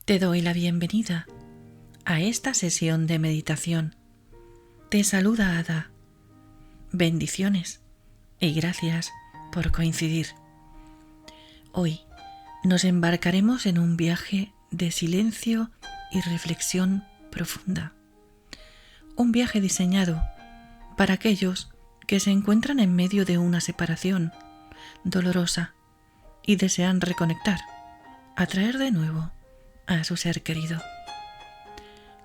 Te doy la bienvenida a esta sesión de meditación. Te saluda Ada. Bendiciones y gracias por coincidir. Hoy nos embarcaremos en un viaje de silencio y reflexión profunda. Un viaje diseñado para aquellos que se encuentran en medio de una separación dolorosa y desean reconectar, atraer de nuevo a su ser querido.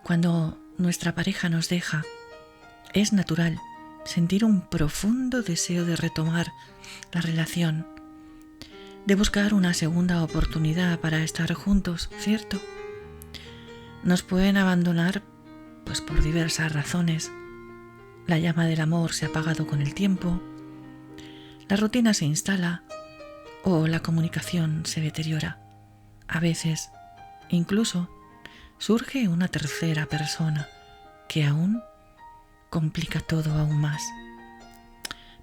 Cuando nuestra pareja nos deja, es natural sentir un profundo deseo de retomar la relación, de buscar una segunda oportunidad para estar juntos, ¿cierto? Nos pueden abandonar pues por diversas razones. La llama del amor se ha apagado con el tiempo, la rutina se instala o la comunicación se deteriora. A veces, incluso, surge una tercera persona que aún complica todo aún más.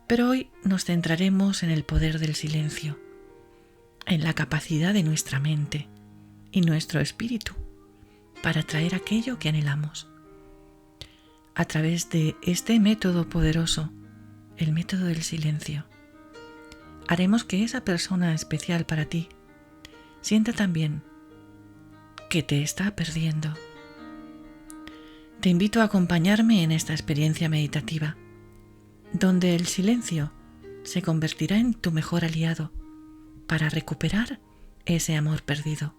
Pero hoy nos centraremos en el poder del silencio, en la capacidad de nuestra mente y nuestro espíritu para atraer aquello que anhelamos. A través de este método poderoso, el método del silencio, haremos que esa persona especial para ti sienta también que te está perdiendo. Te invito a acompañarme en esta experiencia meditativa, donde el silencio se convertirá en tu mejor aliado para recuperar ese amor perdido.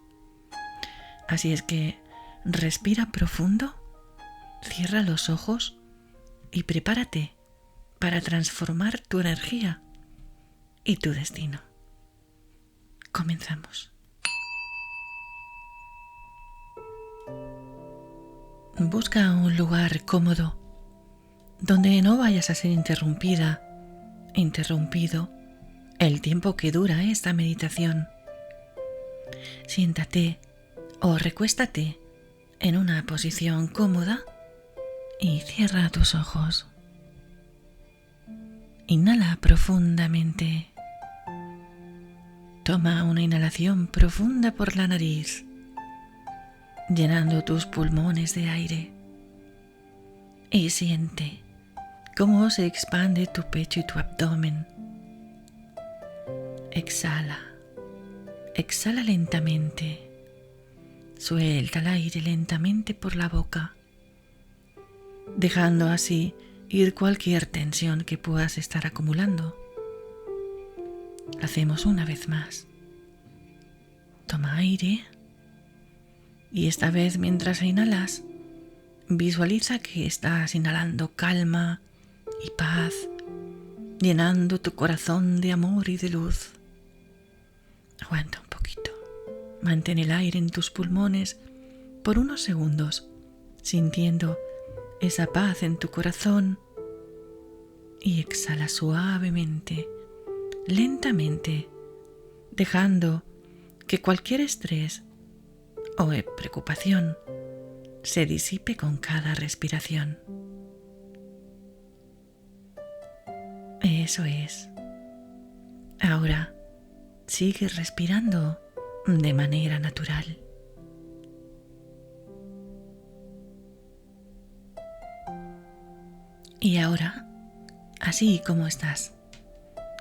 Así es que respira profundo, cierra los ojos y prepárate para transformar tu energía y tu destino. Comenzamos. Busca un lugar cómodo donde no vayas a ser interrumpido el tiempo que dura esta meditación. Siéntate o recuéstate en una posición cómoda y cierra tus ojos. Inhala profundamente. Toma una inhalación profunda por la nariz, llenando tus pulmones de aire, y siente cómo se expande tu pecho y tu abdomen. Exhala lentamente. Suelta el aire lentamente por la boca, dejando así ir cualquier tensión que puedas estar acumulando. Lo hacemos una vez más. Toma aire y esta vez mientras inhalas, visualiza que estás inhalando calma y paz, llenando tu corazón de amor y de luz. Aguanta un poquito. Mantén el aire en tus pulmones por unos segundos, sintiendo esa paz en tu corazón, y exhala suavemente, lentamente, dejando que cualquier estrés o preocupación se disipe con cada respiración. Eso es. Ahora sigue respirando de manera natural. Y ahora, así como estás,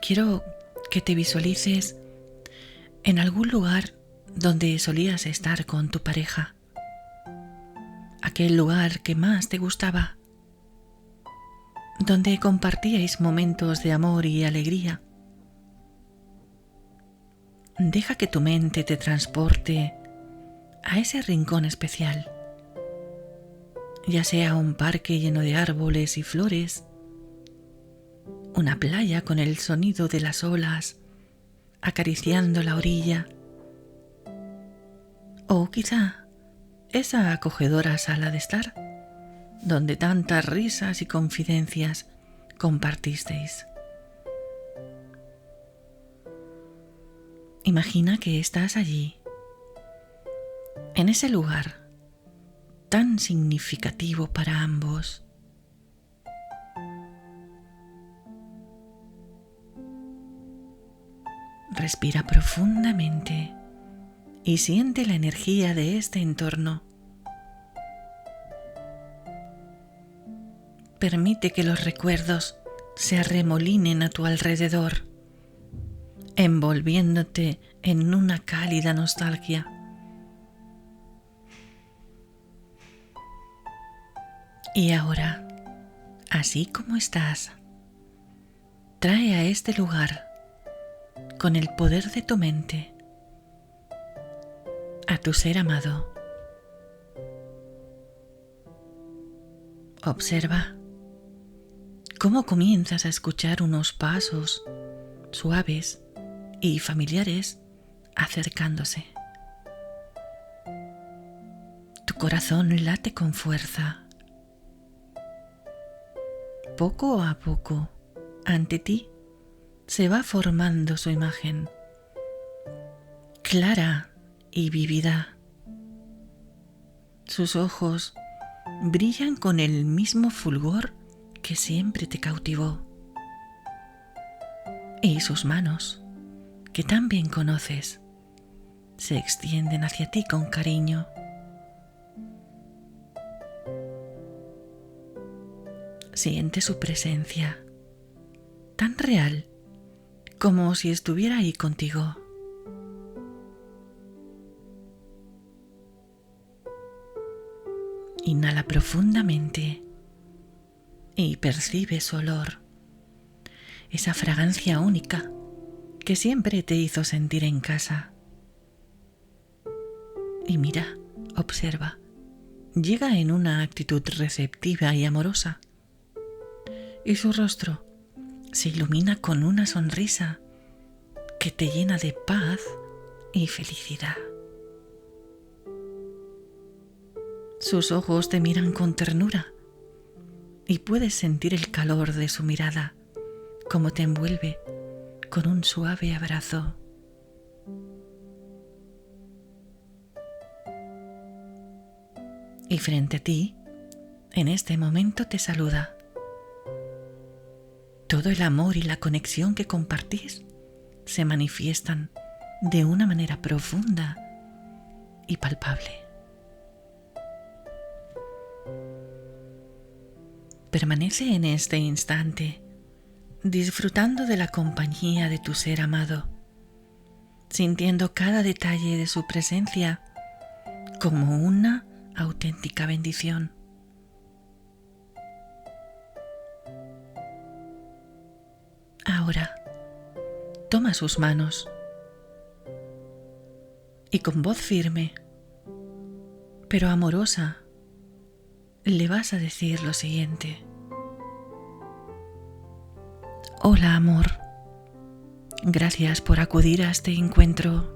quiero que te visualices en algún lugar donde solías estar con tu pareja, aquel lugar que más te gustaba, donde compartíais momentos de amor y alegría. Deja que tu mente te transporte a ese rincón especial, ya sea un parque lleno de árboles y flores, una playa con el sonido de las olas acariciando la orilla, o quizá esa acogedora sala de estar donde tantas risas y confidencias compartisteis. Imagina que estás allí, en ese lugar tan significativo para ambos. Respira profundamente y siente la energía de este entorno. Permite que los recuerdos se arremolinen a tu alrededor, envolviéndote en una cálida nostalgia. Y ahora, así como estás, trae a este lugar, con el poder de tu mente, a tu ser amado. Observa cómo comienzas a escuchar unos pasos suaves y familiares acercándose. Tu corazón late con fuerza. Poco a poco, ante ti, se va formando su imagen, clara y vívida. Sus ojos brillan con el mismo fulgor que siempre te cautivó. Y sus manos, que tan bien conoces, se extienden hacia ti con cariño. Siente su presencia, tan real como si estuviera ahí contigo. Inhala profundamente y percibe su olor, esa fragancia única que siempre te hizo sentir en casa. Y mira, observa, llega en una actitud receptiva y amorosa, y su rostro se ilumina con una sonrisa que te llena de paz y felicidad. Sus ojos te miran con ternura y puedes sentir el calor de su mirada, como te envuelve con un suave abrazo. Y frente a ti, en este momento te saluda. Todo el amor y la conexión que compartís se manifiestan de una manera profunda y palpable. Permanece en este instante, disfrutando de la compañía de tu ser amado, sintiendo cada detalle de su presencia como una auténtica bendición. Ahora, toma sus manos y con voz firme, pero amorosa, le vas a decir lo siguiente. Hola, amor. Gracias por acudir a este encuentro.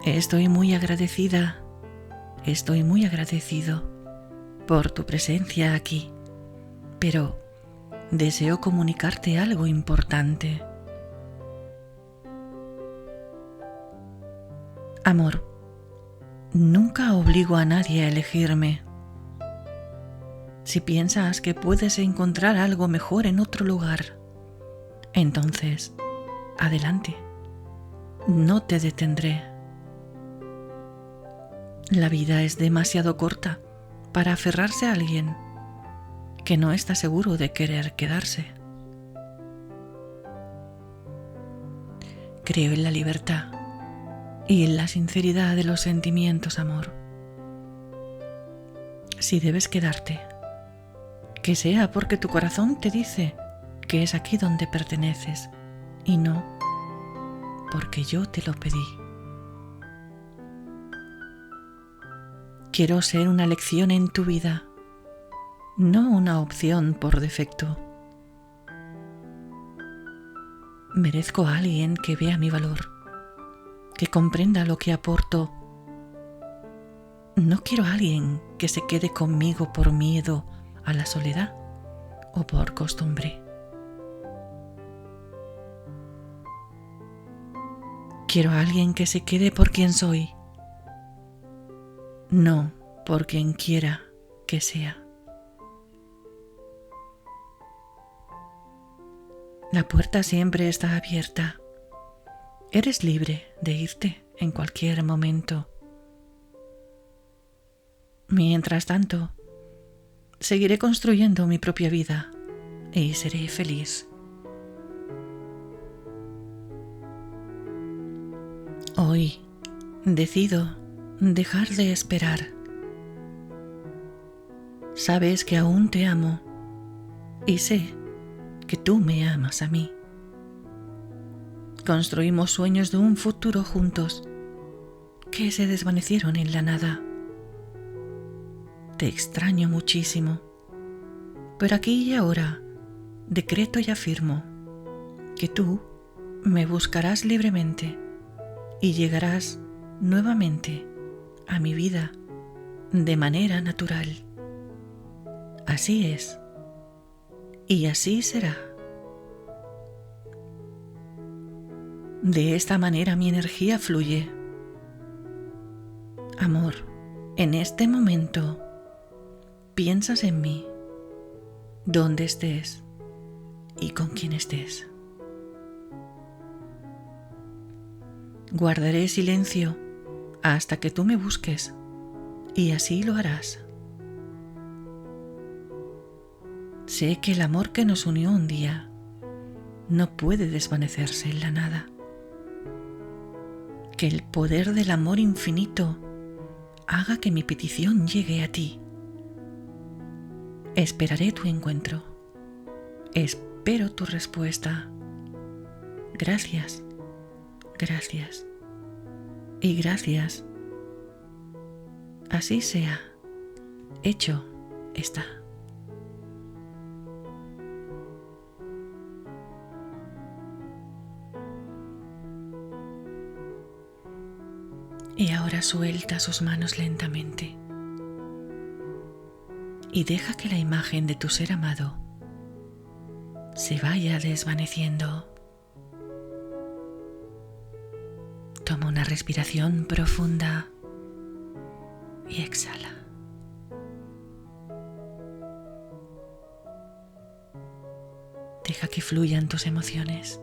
Estoy muy agradecida, estoy muy agradecido por tu presencia aquí, pero deseo comunicarte algo importante. Amor, nunca obligo a nadie a elegirme. Si piensas que puedes encontrar algo mejor en otro lugar, entonces, adelante, no te detendré. La vida es demasiado corta para aferrarse a alguien que no está seguro de querer quedarse. Creo en la libertad y en la sinceridad de los sentimientos, amor. Si debes quedarte, que sea porque tu corazón te dice que es aquí donde perteneces y no porque yo te lo pedí. Quiero ser una lección en tu vida, no una opción por defecto. Merezco a alguien que vea mi valor, que comprenda lo que aporto. No quiero a alguien que se quede conmigo por miedo a la soledad o por costumbre. Quiero a alguien que se quede por quien soy, no por quien quiera que sea. La puerta siempre está abierta Eres libre de irte en cualquier momento. Mientras tanto, seguiré construyendo mi propia vida y seré feliz. Hoy decido dejar de esperar. Sabes que aún te amo y sé que tú me amas a mí. Construimos sueños de un futuro juntos que se desvanecieron en la nada. Te extraño muchísimo, pero aquí y ahora decreto y afirmo que tú me buscarás libremente y llegarás nuevamente a mi vida de manera natural. Así es, y así será. De esta manera mi energía fluye. Amor, en este momento piensas en mí, donde estés y con quien estés. Guardaré silencio hasta que tú me busques, y así lo harás. Sé que el amor que nos unió un día no puede desvanecerse en la nada. Que el poder del amor infinito haga que mi petición llegue a ti. Esperaré tu encuentro. Espero tu respuesta. Gracias, gracias y gracias. Así sea. Hecho está. Y ahora suelta sus manos lentamente y deja que la imagen de tu ser amado se vaya desvaneciendo. Toma una respiración profunda y exhala. Deja que fluyan tus emociones.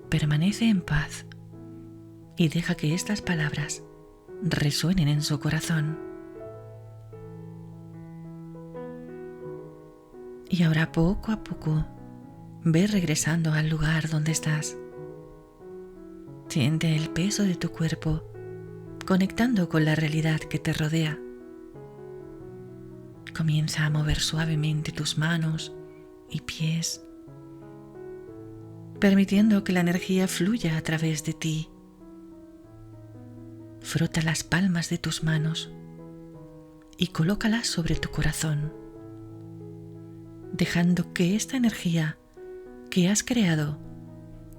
Permanece en paz y deja que estas palabras resuenen en su corazón. Y ahora poco a poco ve regresando al lugar donde estás. Siente el peso de tu cuerpo conectando con la realidad que te rodea. Comienza a mover suavemente tus manos y pies, permitiendo que la energía fluya a través de ti. Frota las palmas de tus manos y colócalas sobre tu corazón, dejando que esta energía que has creado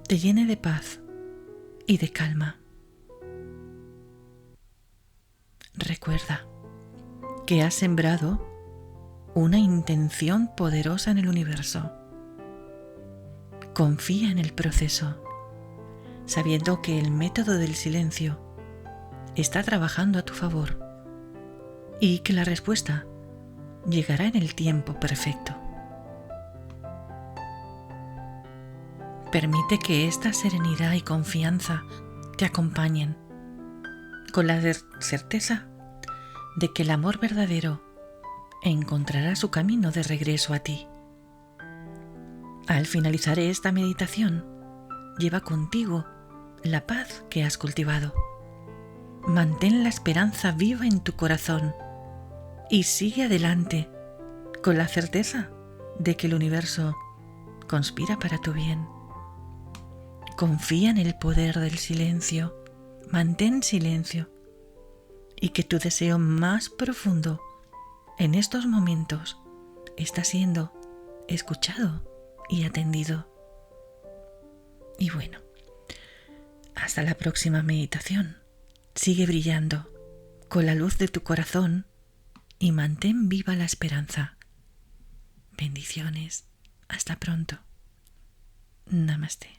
te llene de paz y de calma. Recuerda que has sembrado una intención poderosa en el universo. Confía en el proceso, sabiendo que el método del silencio está trabajando a tu favor y que la respuesta llegará en el tiempo perfecto. Permite que esta serenidad y confianza te acompañen, con la certeza de que el amor verdadero encontrará su camino de regreso a ti. Al finalizar esta meditación, lleva contigo la paz que has cultivado. Mantén la esperanza viva en tu corazón y sigue adelante con la certeza de que el universo conspira para tu bien. Confía en el poder del silencio, mantén silencio y que tu deseo más profundo en estos momentos está siendo escuchado y atendido. Y bueno, hasta la próxima meditación. Sigue brillando con la luz de tu corazón y mantén viva la esperanza. Bendiciones. Hasta pronto. Namaste.